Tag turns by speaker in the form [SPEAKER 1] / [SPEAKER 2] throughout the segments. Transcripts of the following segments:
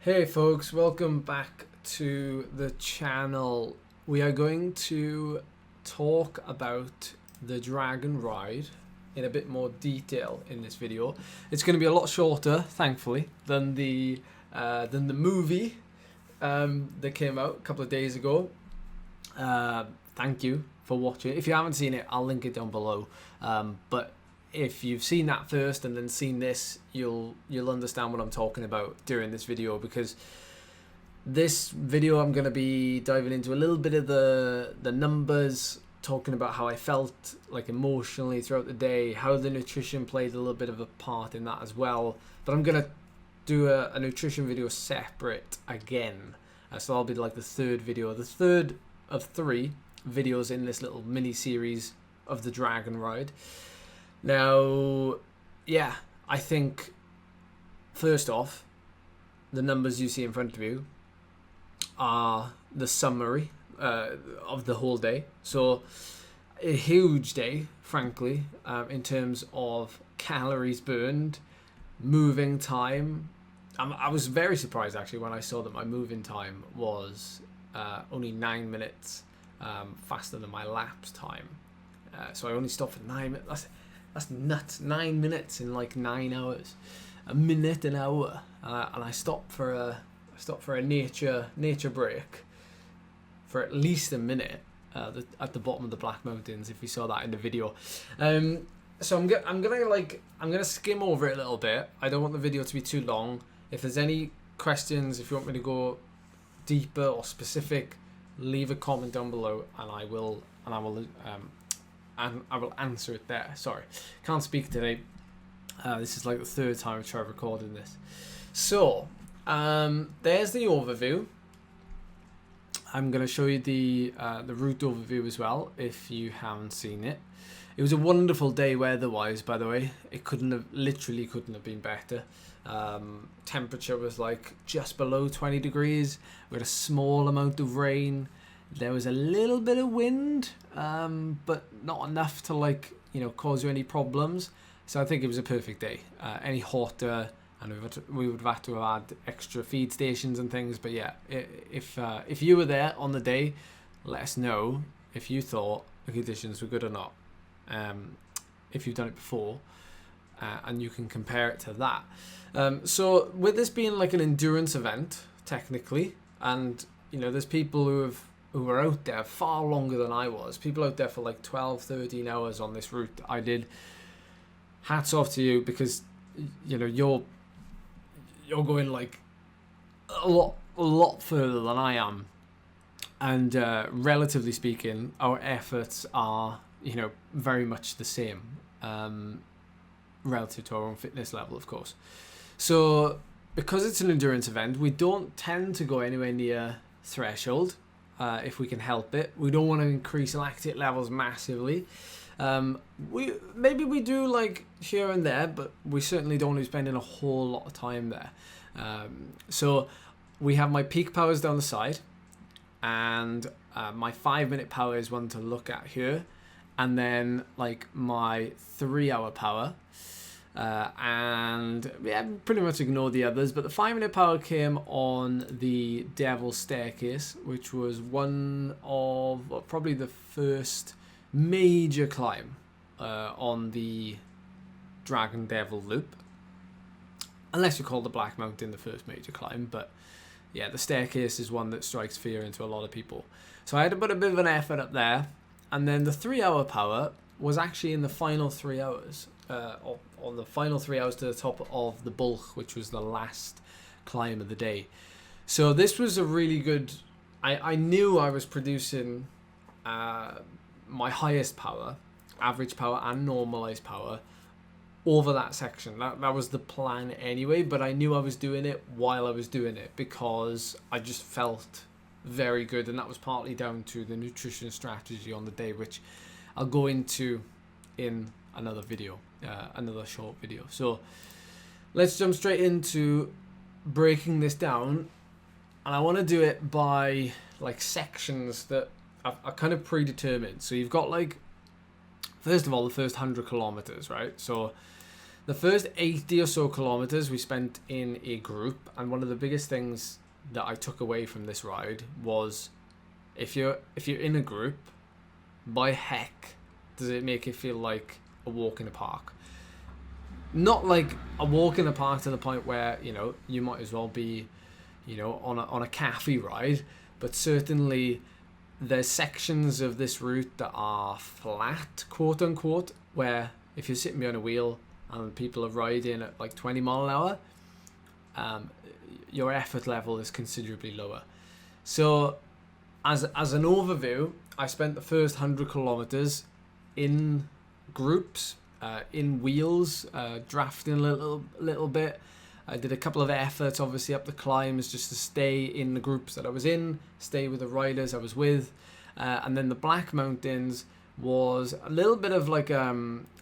[SPEAKER 1] Hey folks, welcome back to the channel. We are going to talk about the Dragon Ride in a bit more detail in this video. It's going to be a lot shorter, thankfully, than the movie that came out a couple of days ago. Thank you for watching. If you haven't seen it, I'll link it down below. But if you've seen that first and then seen this, you'll understand what I'm talking about during this video, because this video I'm going to be diving into a little bit of the numbers, talking about how I felt like emotionally throughout the day, how the nutrition played a little bit of a part in that as well. But I'm going to do a nutrition video separate again, so that'll be like the third video, the third of 3 videos in this little mini series of the Dragon Ride. Now, yeah, I think first off, the numbers you see in front of you are the summary of the whole day. So a huge day, frankly, in terms of calories burned, moving time. I was very surprised actually when I saw that my moving time was only 9 minutes faster than my lapse time. So I only stopped for 9 minutes. That's nuts. 9 minutes in like 9 hours, a minute an hour, and I stopped for a nature break for at least a minute at the bottom of the Black Mountains. If you saw that in the video, so I'm gonna skim over it a little bit. I don't want the video to be too long. If there's any questions, if you want me to go deeper or specific, leave a comment down below, and I will answer it there. Sorry, can't speak today. This is like the 3rd time I've tried recording this. So there's the overview. I'm going to show you the route overview as well if you haven't seen it. It was a wonderful day weather-wise, by the way. It literally couldn't have been better. Temperature was like just below 20 degrees. We had a small amount of rain. There was a little bit of wind, but not enough to cause you any problems. So I think it was a perfect day. Any hotter, and we would have had to have had extra feed stations and things. But yeah, if you were there on the day, let us know if you thought the conditions were good or not. If you've done it before, and you can compare it to that. So with this being like an endurance event, technically, and there's people who were out there far longer than I was. People out there for like 12, 13 hours on this route I did. Hats off to you, because you're going like a lot further than I am, and relatively speaking, our efforts are very much the same, relative to our own fitness level, of course. So because it's an endurance event, we don't tend to go anywhere near threshold. If we can help it, we don't want to increase lactate levels massively. We do like here and there, but we certainly don't want to be spending a whole lot of time there. So we have my peak powers down the side, and my 5-minute power is one to look at here, and then like my 3-hour power. And yeah, pretty much ignore the others, but the 5-minute power came on the Devil's Staircase, which was one of probably the first major climb on the Dragon Devil loop, unless you call the Black Mountain the first major climb. But yeah, the staircase is one that strikes fear into a lot of people, so I had to put a bit of an effort up there. And then the 3-hour power was actually in the final 3 hours, on the final 3 hours to the top of the bulk, which was the last climb of the day. So this was a really good, I knew I was producing my highest power, average power and normalized power over that section. That was the plan anyway, but I knew I was doing it while I was doing it, because I just felt very good, and that was partly down to the nutrition strategy on the day, which I'll go into in another video, another short video. So let's jump straight into breaking this down, and I want to do it by like sections that are kind of predetermined. So you've got like, first of all, the first 100 kilometers, right? So The first 80 or so kilometers we spent in a group, and one of the biggest things that I took away from this ride was if you're in a group, by heck does it make it feel like a walk in a park. Not like a walk in the park to the point where, you know, you might as well be, you know, on a cafe ride, but certainly there's sections of this route that are flat, quote unquote, where if you're sitting behind a wheel and people are riding at like 20 mile an hour, your effort level is considerably lower. So as an overview, I spent the first 100 kilometers in groups, in wheels, drafting a little bit. I did a couple of efforts, obviously, up the climbs just to stay in the groups that I was in, stay with the riders I was with. And then the Black Mountains was a little bit of like, I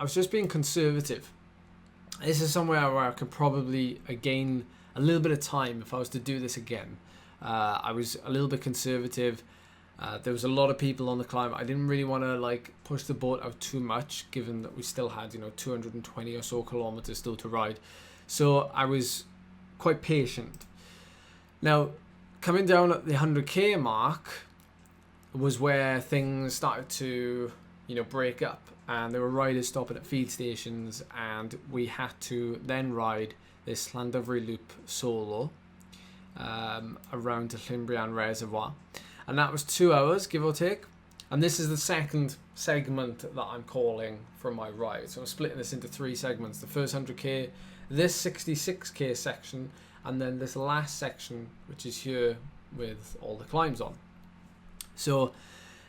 [SPEAKER 1] was just being conservative. This is somewhere where I could probably gain a little bit of time if I was to do this again. I was a little bit conservative. There was a lot of people on the climb. I didn't really want to like push the boat out too much, given that we still had, you know, 220 or so kilometers still to ride. So I was quite patient. Now, coming down at the 100k mark was where things started to, you know, break up, and there were riders stopping at feed stations, and we had to then ride this Llandovery loop solo around the Llymbrian Reservoir. And that was 2 hours, give or take. And this is the second segment that I'm calling from my ride. So I'm splitting this into 3 segments. The first 100k, this 66k section, and then this last section, which is here with all the climbs on. So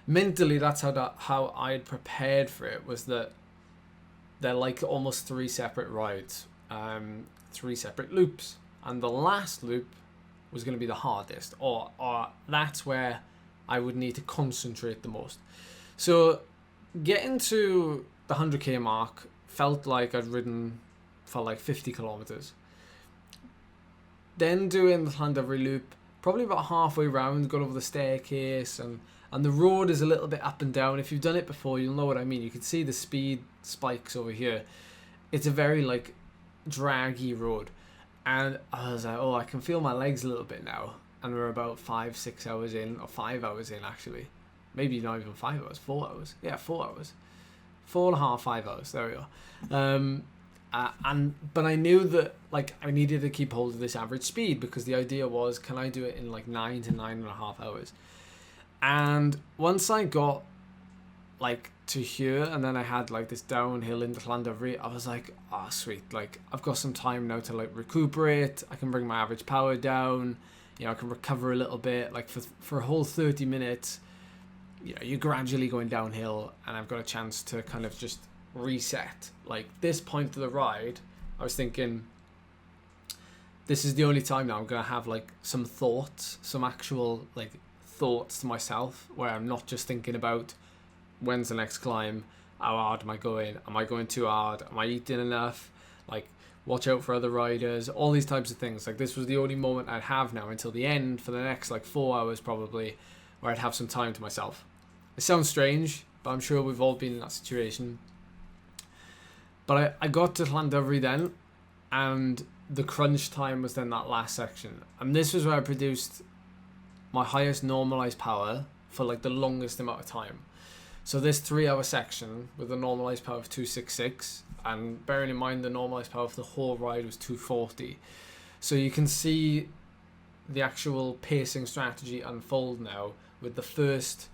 [SPEAKER 1] mentally, that's how I had prepared for it, was that they're like almost 3 separate rides, 3 separate loops. And the last loop was going to be the hardest, or that's where I would need to concentrate the most. So getting to the 100k mark felt like I'd ridden for like 50 kilometers. Then doing the Llandovery loop, probably about halfway round, got over the staircase, and the road is a little bit up and down. If you've done it before, you'll know what I mean. You can see the speed spikes over here. It's a very like draggy road. And I was like, oh, I can feel my legs a little bit now. And we're about 5-6 hours in, or 5 hours in actually. Maybe not even 5 hours, 4 hours. Yeah, 4 hours. 4.5, 5 hours. There we go. But I knew that like I needed to keep hold of this average speed, because the idea was, can I do it in like 9 to 9.5 hours? And once I got like to here, and then I had like this downhill into Llandovery, I was like, oh sweet, like I've got some time now to like recuperate. I can bring my average power down, you know, I can recover a little bit. Like for a whole 30 minutes, you know, you're gradually going downhill, and I've got a chance to kind of just reset. Like this point of the ride, I was thinking, this is the only time now I'm gonna have like some thoughts, some actual like thoughts to myself, where I'm not just thinking about when's the next climb, how hard am I going too hard, am I eating enough, like watch out for other riders, all these types of things. Like this was the only moment I'd have now until the end, for the next like 4 hours probably, where I'd have some time to myself. It sounds strange, but I'm sure we've all been in that situation. But I got to Llandovery then, and the crunch time was then that last section, and this was where I produced my highest normalized power for like the longest amount of time. So this 3 hour section with a normalized power of 266, and bearing in mind the normalized power for the whole ride was 240. So you can see the actual pacing strategy unfold now, with the first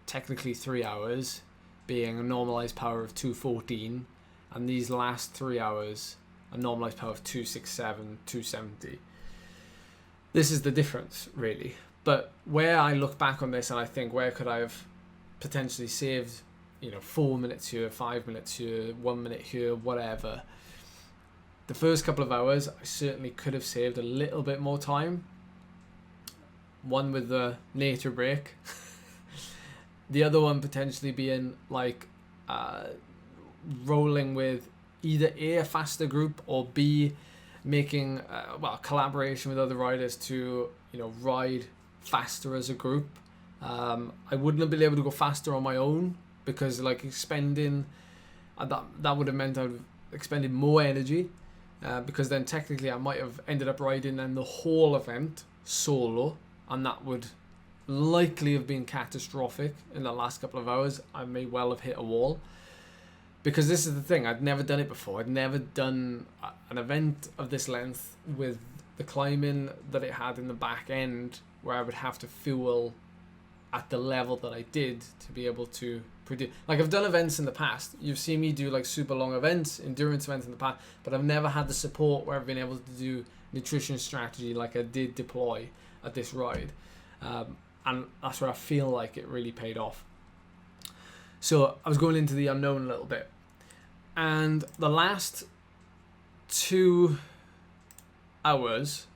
[SPEAKER 1] technically 3 hours being a normalized power of 214, and these last 3 hours a normalized power of 267, 270. This is the difference really. But where I look back on this and I think, where could I have potentially saved, you know, 4 minutes here, 5 minutes here, 1 minute here, whatever. The first couple of hours, I certainly could have saved a little bit more time. One with the nature break. The other one potentially being like rolling with either A, a faster group, or B, making a collaboration with other riders to, you know, ride faster as a group. I wouldn't have been able to go faster on my own, because like expending that would have meant I'd expended more energy, because then technically I might have ended up riding then the whole event solo, and that would likely have been catastrophic. In the last couple of hours I may well have hit a wall, because this is the thing, I'd never done it before. I'd never done an event of this length with the climbing that it had in the back end, where I would have to fuel at the level that I did to be able to produce. Like, I've done events in the past. You've seen me do like super long events, endurance events in the past, but I've never had the support where I've been able to do nutrition strategy like I did deploy at this ride. And that's where I feel like it really paid off. So I was going into the unknown a little bit. And the last 2 hours,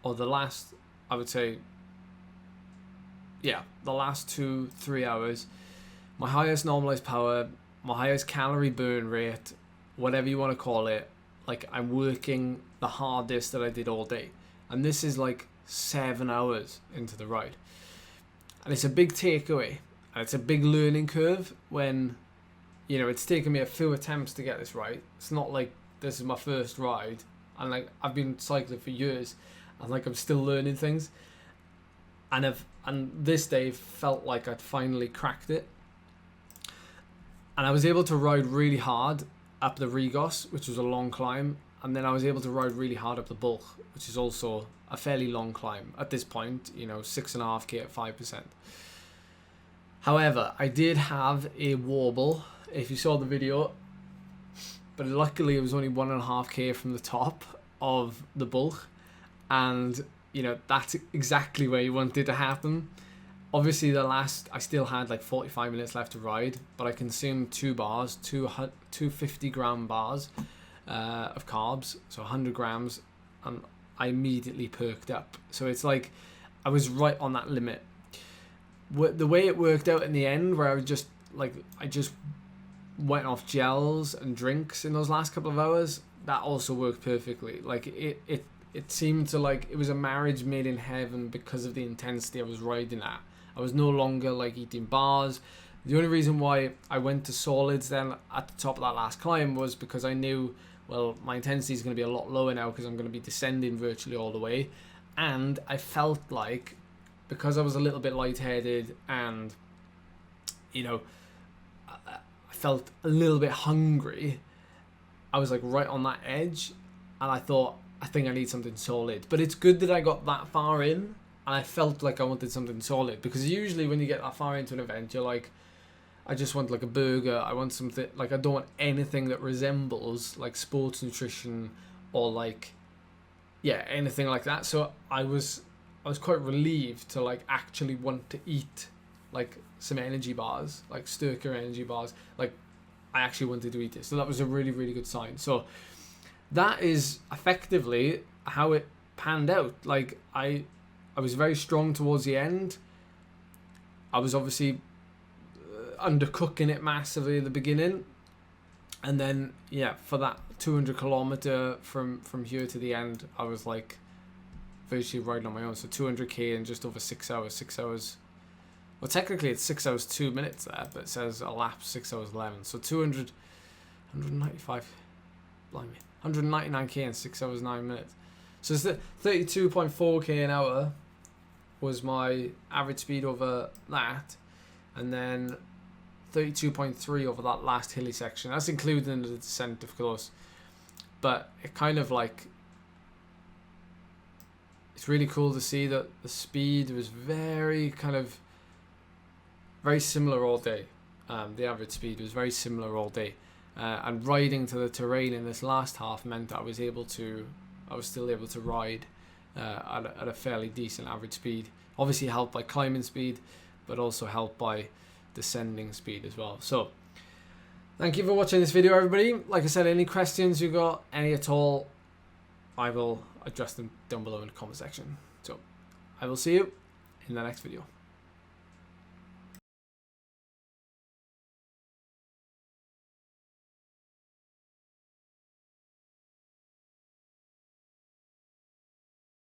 [SPEAKER 1] or the last, I would say, yeah, the last 2-3 hours, my highest normalized power, my highest calorie burn rate, whatever you want to call it, like, I'm working the hardest that I did all day. And this is like 7 hours into the ride. And it's a big takeaway, and it's a big learning curve when, you know, it's taken me a few attempts to get this right. It's not like this is my first ride, and like, I've been cycling for years, and like, I'm still learning things. And this day felt like I'd finally cracked it. And I was able to ride really hard up the Regos, which was a long climb, and then I was able to ride really hard up the Bulk, which is also a fairly long climb at this point, you know, 6.5k at 5%. However, I did have a wobble, if you saw the video, but luckily it was only 1.5k from the top of the Bulk, and you know, that's exactly where you want it to happen. Obviously, I still had like 45 minutes left to ride, but I consumed 2 bars, two 50-gram bars of carbs, so 100 grams, and I immediately perked up. So it's like I was right on that limit. The way it worked out in the end, where I just went off gels and drinks in those last couple of hours, that also worked perfectly. Like, it seemed to, like, it was a marriage made in heaven because of the intensity I was riding at. I was no longer like eating bars. The only reason why I went to solids then at the top of that last climb was because I knew, well, my intensity is going to be a lot lower now because I'm going to be descending virtually all the way. And I felt like, because I was a little bit lightheaded and, you know, I felt a little bit hungry, I was like right on that edge, and I thought, I think I need something solid. But it's good that I got that far in, and I felt like I wanted something solid, because usually when you get that far into an event, you're like, I just want like a burger, I want something, like, I don't want anything that resembles like sports nutrition or like, yeah, anything like that. So I was quite relieved to like actually want to eat like some energy bars, like Sturker energy bars. Like, I actually wanted to eat it. So that was a really, really good sign. So that is effectively how it panned out. Like, I was very strong towards the end. I was obviously undercooking it massively at the beginning, and then, yeah, for that 200 kilometer from here to the end, I was like virtually riding on my own. So 200k in just over 6 hours. Well, technically it's 6 hours 2 minutes there, but it says a lap 6 hours 11. So 195, blimey, 199k in 6 hours 9 minutes. So it's the 32.4k an hour was my average speed over that, and then 32.3 over that last hilly section. That's including the descent, of course, but it kind of like, it's really cool to see that the speed was very similar all day. The average speed was very similar all day, and riding to the terrain in this last half meant that I was still able to ride at a fairly decent average speed. Obviously helped by climbing speed, but also helped by descending speed as well. So thank you for watching this video, everybody. Like I said, any questions you got, any at all, I will address them down below in the comment section. So I will see you in the next video.